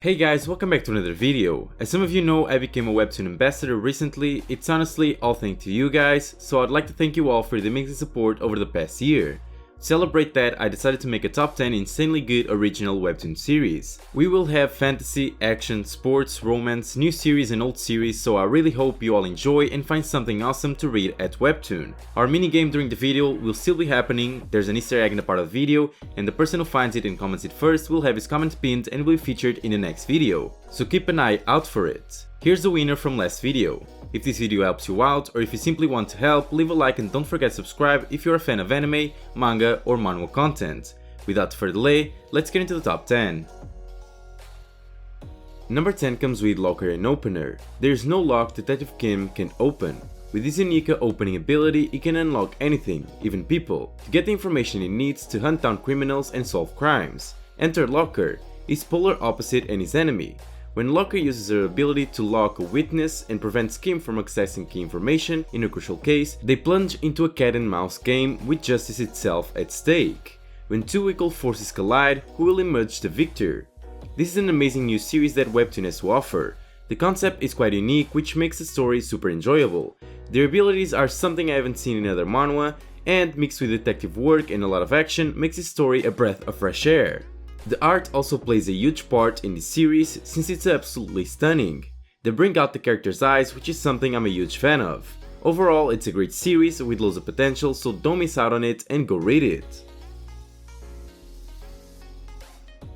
Hey guys, welcome back to another video. As some of you know, I became a Webtoon ambassador recently. It's honestly all thanks to you guys, so I'd like to thank you all for the amazing support over the past year. To celebrate that, I decided to make a top 10 insanely good original Webtoon series. We will have fantasy, action, sports, romance, new series and old series, so I really hope you all enjoy and find something awesome to read at Webtoon. Our minigame during the video will still be happening, there's an Easter egg in the part of the video, and the person who finds it and comments it first will have his comment pinned and will be featured in the next video. So keep an eye out for it. Here's the winner from last video. If this video helps you out, or if you simply want to help, leave a like and don't forget to subscribe if you're a fan of anime, manga or manhwa content. Without further delay, let's get into the top 10. Number 10 comes with Locker and Opener. There's no lock Detective Kim can open. With his unique opening ability, he can unlock anything, even people, to get the information he needs to hunt down criminals and solve crimes. Enter Locker, his polar opposite and his enemy. When Locker uses her ability to lock a witness and prevents Kim from accessing key information in a crucial case, they plunge into a cat and mouse game with justice itself at stake. When two equal forces collide, who will emerge the victor? This is an amazing new series that Webtoon has to offer. The concept is quite unique, which makes the story super enjoyable. Their abilities are something I haven't seen in other manhwa, and mixed with detective work and a lot of action makes the story a breath of fresh air. The art also plays a huge part in this series since it's absolutely stunning. They bring out the character's eyes, which is something I'm a huge fan of. Overall, it's a great series with loads of potential, so don't miss out on it and go read it.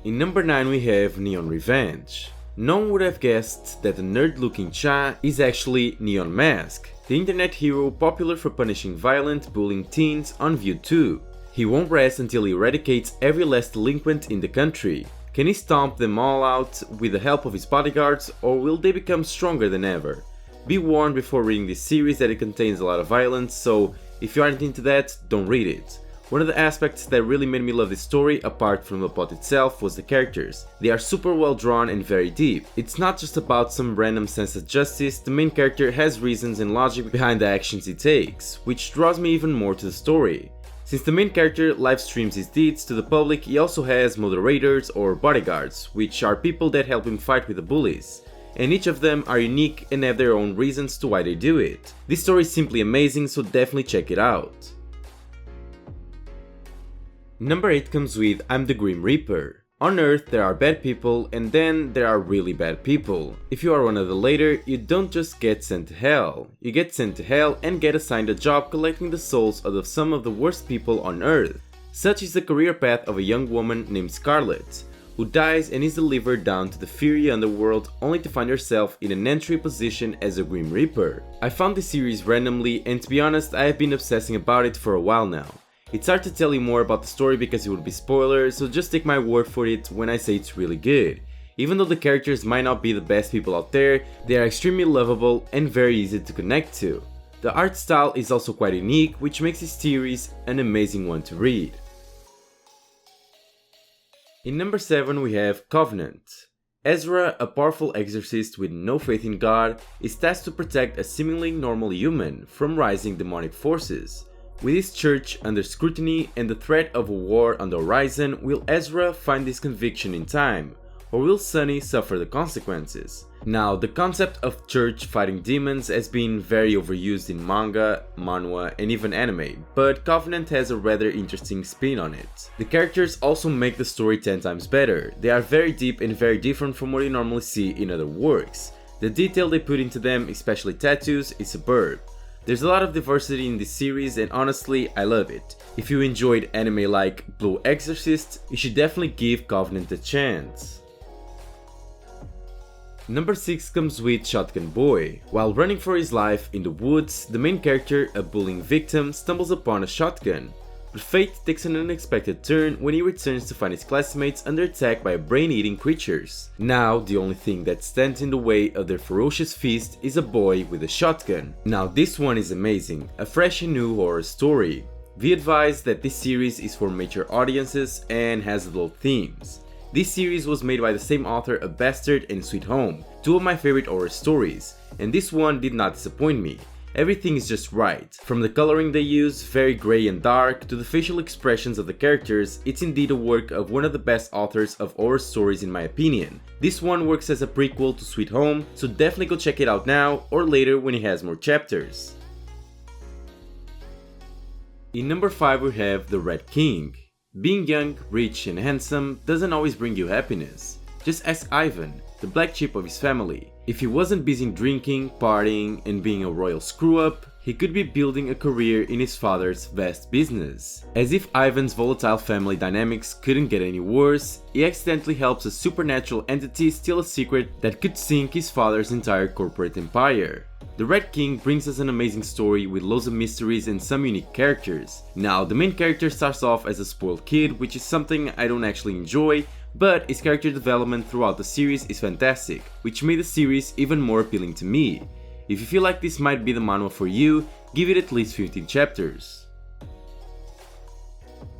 In number 9 we have Neon Revenge. No one would have guessed that the nerd-looking Cha is actually Neon Mask, the internet hero popular for punishing violent, bullying teens on View2. He won't rest until he eradicates every last delinquent in the country. Can he stomp them all out with the help of his bodyguards, or will they become stronger than ever? Be warned before reading this series that it contains a lot of violence, so if you aren't into that, don't read it. One of the aspects that really made me love this story, apart from the plot itself, was the characters. They are super well drawn and very deep. It's not just about some random sense of justice, the main character has reasons and logic behind the actions he takes, which draws me even more to the story. Since the main character live streams his deeds to the public, he also has moderators or bodyguards, which are people that help him fight with the bullies. And each of them are unique and have their own reasons to why they do it. This story is simply amazing, so definitely check it out. Number 8 comes with I'm the Grim Reaper. On Earth there are bad people and then there are really bad people. If you are one of the latter, you don't just get sent to hell. You get sent to hell and get assigned a job collecting the souls out of some of the worst people on Earth. Such is the career path of a young woman named Scarlet, who dies and is delivered down to the fiery underworld only to find herself in an entry position as a Grim Reaper. I found this series randomly and to be honest I have been obsessing about it for a while now. It's hard to tell you more about the story because it would be spoilers, so just take my word for it when I say it's really good. Even though the characters might not be the best people out there, they are extremely lovable and very easy to connect to. The art style is also quite unique, which makes this series an amazing one to read. In number 7 we have Covenant. Ezra, a powerful exorcist with no faith in God, is tasked to protect a seemingly normal human from rising demonic forces. With his church under scrutiny and the threat of a war on the horizon, will Ezra find his conviction in time, or will Sunny suffer the consequences? Now, the concept of church fighting demons has been very overused in manga, manhwa, and even anime, but Covenant has a rather interesting spin on it. The characters also make the story 10 times better. They are very deep and very different from what you normally see in other works. The detail they put into them, especially tattoos, is superb. There's a lot of diversity in this series and honestly, I love it. If you enjoyed anime like Blue Exorcist, you should definitely give Covenant a chance. Number 6 comes with Shotgun Boy. While running for his life in the woods, the main character, a bullying victim, stumbles upon a shotgun. But fate takes an unexpected turn when he returns to find his classmates under attack by brain-eating creatures. Now, the only thing that stands in the way of their ferocious feast is a boy with a shotgun. Now this one is amazing, a fresh and new horror story. Be advised that this series is for mature audiences and has adult themes. This series was made by the same author of Bastard and Sweet Home, two of my favorite horror stories, and this one did not disappoint me. Everything is just right. From the coloring they use, very grey and dark, to the facial expressions of the characters, it's indeed a work of one of the best authors of horror stories in my opinion. This one works as a prequel to Sweet Home, so definitely go check it out now or later when it has more chapters. In number 5 we have The Red King. Being young, rich and handsome doesn't always bring you happiness. Just ask Ivan, the black sheep of his family. If he wasn't busy drinking, partying and being a royal screw-up, he could be building a career in his father's vast business. As if Ivan's volatile family dynamics couldn't get any worse, he accidentally helps a supernatural entity steal a secret that could sink his father's entire corporate empire. The Red King brings us an amazing story with loads of mysteries and some unique characters. Now, the main character starts off as a spoiled kid, which is something I don't actually enjoy, but his character development throughout the series is fantastic, which made the series even more appealing to me. If you feel like this might be the manual for you, give it at least 15 chapters.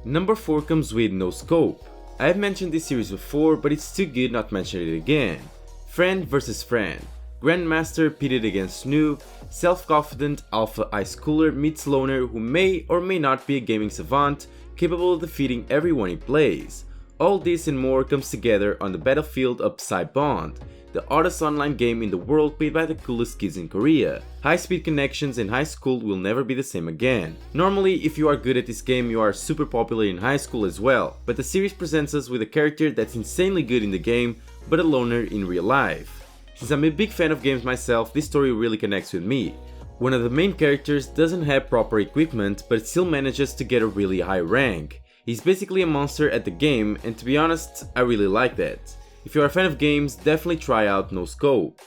Number 4 comes with Noscope. I have mentioned this series before, but it's too good not to mention it again. Friend vs friend. Grandmaster pitted against noob, self-confident alpha high schooler meets loner who may or may not be a gaming savant, capable of defeating everyone he plays. All this and more comes together on the battlefield of Psy-Bond, the hardest online game in the world played by the coolest kids in Korea. High-speed connections in high school will never be the same again. Normally, if you are good at this game, you are super popular in high school as well, but the series presents us with a character that's insanely good in the game, but a loner in real life. Since I'm a big fan of games myself, this story really connects with me. One of the main characters doesn't have proper equipment, but still manages to get a really high rank. He's basically a monster at the game, and to be honest, I really like that. If you are a fan of games, definitely try out Noscope.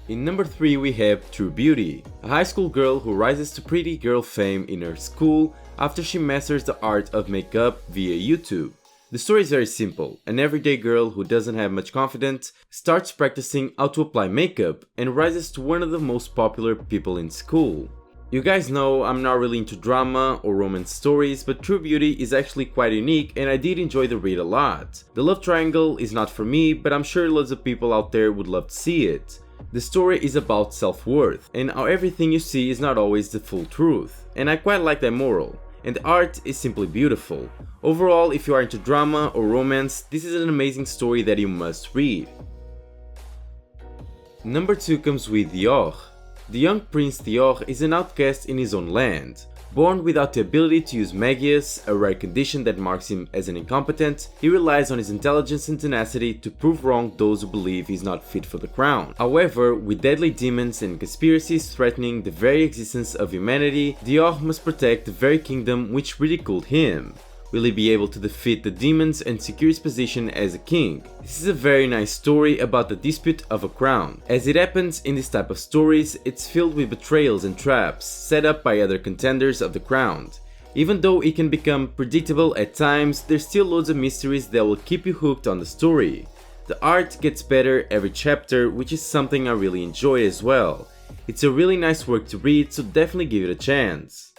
In number 3 we have True Beauty, a high school girl who rises to pretty girl fame in her school after she masters the art of makeup via YouTube. The story is very simple. An everyday girl who doesn't have much confidence starts practicing how to apply makeup and rises to one of the most popular people in school. You guys know I'm not really into drama or romance stories, but True Beauty is actually quite unique and I did enjoy the read a lot. The love triangle is not for me, but I'm sure loads of people out there would love to see it. The story is about self-worth and how everything you see is not always the full truth, and I quite like that moral. And the art is simply beautiful. Overall, if you are into drama or romance, this is an amazing story that you must read. Number 2 comes with Deor. The young Prince Deor is an outcast in his own land. Born without the ability to use magias, a rare condition that marks him as an incompetent, he relies on his intelligence and tenacity to prove wrong those who believe he's not fit for the crown. However, with deadly demons and conspiracies threatening the very existence of humanity, Deor must protect the very kingdom which ridiculed him. Will he be able to defeat the demons and secure his position as a king? This is a very nice story about the dispute of a crown. As it happens in this type of stories, it's filled with betrayals and traps set up by other contenders of the crown. Even though it can become predictable at times, there's still loads of mysteries that will keep you hooked on the story. The art gets better every chapter, which is something I really enjoy as well. It's a really nice work to read, so definitely give it a chance.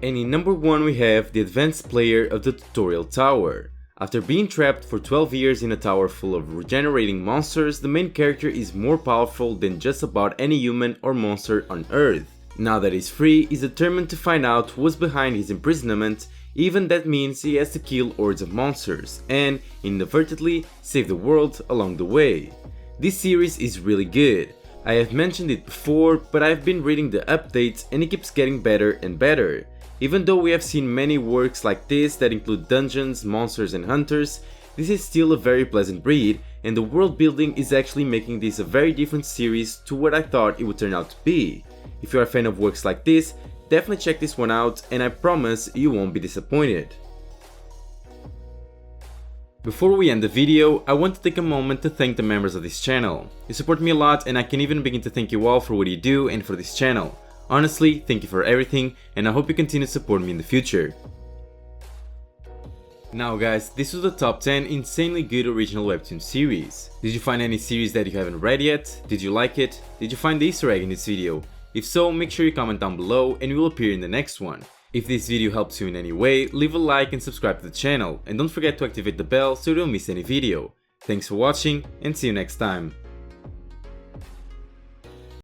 And in number 1 we have the advanced player of the tutorial tower. After being trapped for 12 years in a tower full of regenerating monsters, the main character is more powerful than just about any human or monster on Earth. Now that he's free, he's determined to find out who was behind his imprisonment, even that means he has to kill hordes of monsters and, inadvertently, save the world along the way. This series is really good. I have mentioned it before, but I've been reading the updates and it keeps getting better and better. Even though we have seen many works like this that include dungeons, monsters and hunters, this is still a very pleasant read, and the world building is actually making this a very different series to what I thought it would turn out to be. If you are a fan of works like this, definitely check this one out and I promise you won't be disappointed. Before we end the video, I want to take a moment to thank the members of this channel. You support me a lot and I can even begin to thank you all for what you do and for this channel. Honestly, thank you for everything and I hope you continue to support me in the future. Now guys, this was the top 10 insanely good original webtoon series. Did you find any series that you haven't read yet? Did you like it? Did you find the Easter egg in this video? If so, make sure you comment down below and we will appear in the next one. If this video helps you in any way, leave a like and subscribe to the channel, and don't forget to activate the bell so you don't miss any video. Thanks for watching and see you next time.